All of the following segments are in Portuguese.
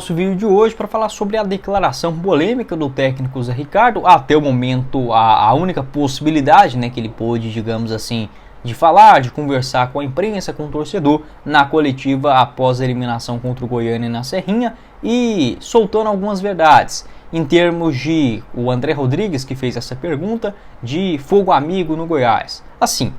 Nosso vídeo de hoje para falar sobre a declaração polêmica do técnico Zé Ricardo. Até o momento, a única possibilidade, né, que ele pôde, digamos assim, de falar, de conversar com a imprensa, com o torcedor, na coletiva após a eliminação contra o Goiânia na Serrinha, e soltando algumas verdades em termos de o André Rodrigues, que fez essa pergunta, de fogo amigo no Goiás. Assim,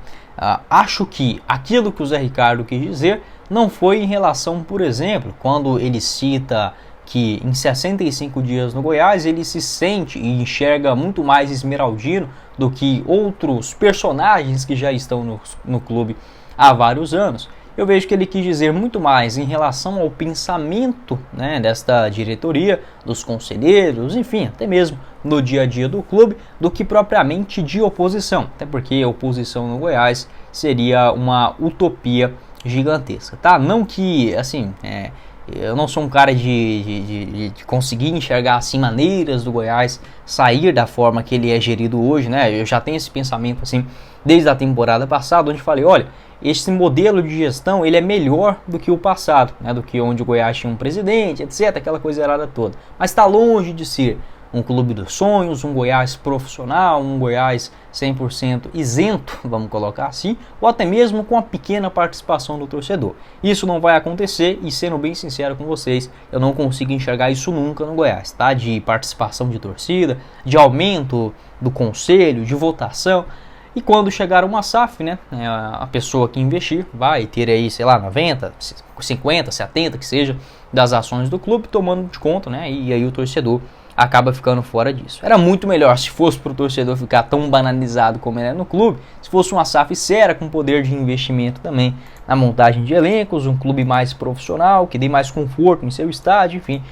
acho que aquilo que o Zé Ricardo quis dizer não foi em relação, por exemplo, quando ele cita que em 65 dias no Goiás ele se sente e enxerga muito mais esmeraldino do que outros personagens que já estão no clube há vários anos. Eu vejo que ele quis dizer muito mais em relação ao pensamento, né, desta diretoria, dos conselheiros, enfim, até mesmo no dia a dia do clube, do que propriamente de oposição. Até porque a oposição no Goiás seria uma utopia gigantesca, tá? Não que, assim, eu não sou um cara de conseguir enxergar assim maneiras do Goiás sair da forma que ele é gerido hoje, né? Eu já tenho esse pensamento assim desde a temporada passada, onde falei, olha, esse modelo de gestão ele é melhor do que o passado, né? Do que onde o Goiás tinha um presidente, etc, aquela coisa errada toda. Mas está longe de ser um clube dos sonhos, um Goiás profissional, um Goiás 100% isento, vamos colocar assim, ou até mesmo com a pequena participação do torcedor. Isso não vai acontecer e, sendo bem sincero com vocês, eu não consigo enxergar isso nunca no Goiás, tá? De participação de torcida, de aumento do conselho, de votação. E quando chegar uma SAF, né, a pessoa que investir vai ter aí, sei lá, 90, 50, 70, que seja, das ações do clube, tomando de conta, né, e aí o torcedor acaba ficando fora disso. Era muito melhor se fosse para o torcedor ficar tão banalizado como ele é no clube, se fosse uma SAF séria com poder de investimento também na montagem de elencos, um clube mais profissional, que dê mais conforto em seu estádio, enfim.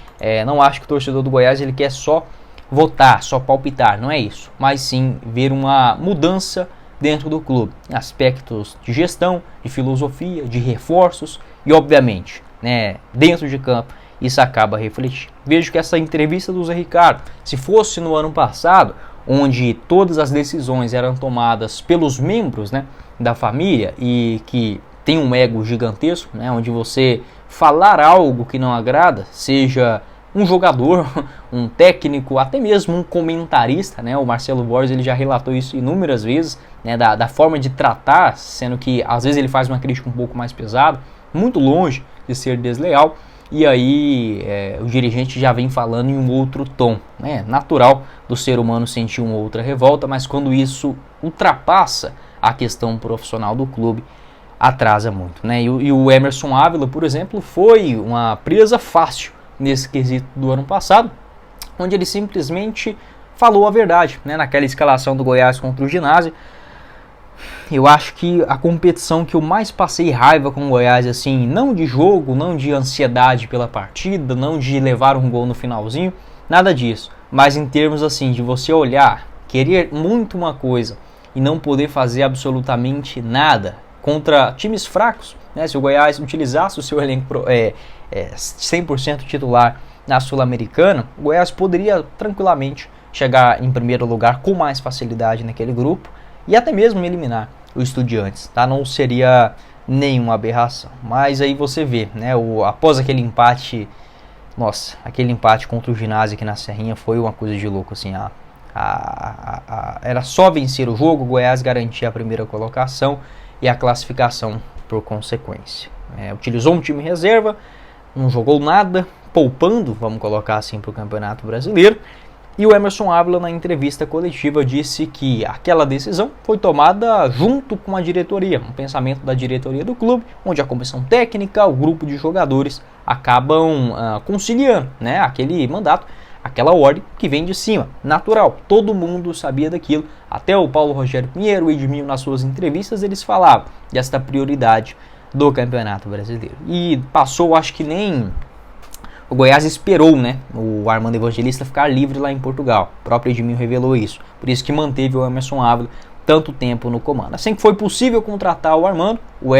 Não acho que o torcedor do Goiás ele quer só votar, só palpitar, não é isso, mas sim ver uma mudança dentro do clube, aspectos de gestão, de filosofia, de reforços e obviamente, né, dentro de campo, isso acaba refletindo. Vejo que essa entrevista do Zé Ricardo, se fosse no ano passado, onde todas as decisões eram tomadas pelos membros, né, da família e que tem um ego gigantesco, né, onde você falar algo que não agrada, seja um jogador, um técnico, até mesmo um comentarista, né? O Marcelo Borges ele já relatou isso inúmeras vezes, né? Da forma de tratar, sendo que às vezes ele faz uma crítica um pouco mais pesada, muito longe de ser desleal, e aí o dirigente já vem falando em um outro tom, né? Natural do ser humano sentir uma outra revolta, mas quando isso ultrapassa a questão profissional do clube, atrasa muito, né? E o Emerson Ávila, por exemplo, foi uma presa fácil nesse quesito do ano passado, onde ele simplesmente falou a verdade, né, naquela escalação do Goiás contra o Ginásio. Eu acho que a competição que eu mais passei raiva com o Goiás, assim, não de jogo, não de ansiedade pela partida, não de levar um gol no finalzinho, nada disso, mas em termos assim, de você olhar, querer muito uma coisa e não poder fazer absolutamente nada contra times fracos, né? Se o Goiás utilizasse o seu elenco 100% titular na Sul-Americana, o Goiás poderia tranquilamente chegar em primeiro lugar com mais facilidade naquele grupo e até mesmo eliminar o Estudiantes, tá? Não seria nenhuma aberração. Mas aí você vê, né? Após aquele empate, nossa, aquele empate contra o Ginásio aqui na Serrinha foi uma coisa de louco, assim, era só vencer o jogo, o Goiás garantia a primeira colocação e a classificação por consequência. Utilizou um time reserva, não jogou nada, poupando, vamos colocar assim, para o Campeonato Brasileiro. E o Emerson Ávila, na entrevista coletiva, disse que aquela decisão foi tomada junto com a diretoria, um pensamento da diretoria do clube, onde a comissão técnica, o grupo de jogadores acabam conciliando, né, aquele mandato, aquela ordem que vem de cima, natural, todo mundo sabia daquilo, até o Paulo Rogério Pinheiro, o Edmil, nas suas entrevistas, eles falavam desta prioridade do Campeonato Brasileiro. E passou, acho que nem o Goiás esperou, né, o Armando Evangelista ficar livre lá em Portugal, o próprio Edmil revelou isso, por isso que manteve o Emerson Ávila tanto tempo no comando. Assim que foi possível contratar o Armando, o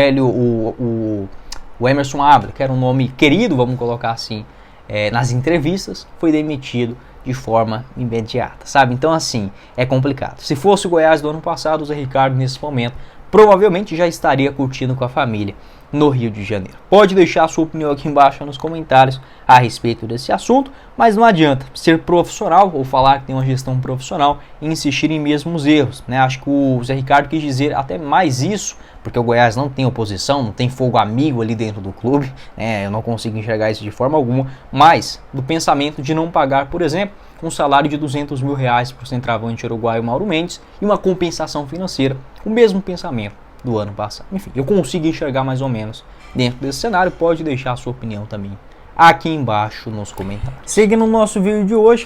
Emerson Ávila, que era um nome querido, vamos colocar assim, nas entrevistas, foi demitido de forma imediata, sabe? Então, assim, é complicado. Se fosse o Goiás do ano passado, o Zé Ricardo, nesse momento, provavelmente já estaria curtindo com a família no Rio de Janeiro. Pode deixar a sua opinião aqui embaixo nos comentários a respeito desse assunto, mas não adianta ser profissional ou falar que tem uma gestão profissional e insistir em mesmos erros, né? Acho que o Zé Ricardo quis dizer até mais isso, porque o Goiás não tem oposição, não tem fogo amigo ali dentro do clube, né? Eu não consigo enxergar isso de forma alguma, mas do pensamento de não pagar, por exemplo, um salário de R$200 mil para o centroavante uruguaio Mauro Mendes e uma compensação financeira, o mesmo pensamento do ano passado. Enfim, eu consigo enxergar mais ou menos dentro desse cenário. Pode deixar a sua opinião também aqui embaixo nos comentários. Seguindo o nosso vídeo de hoje,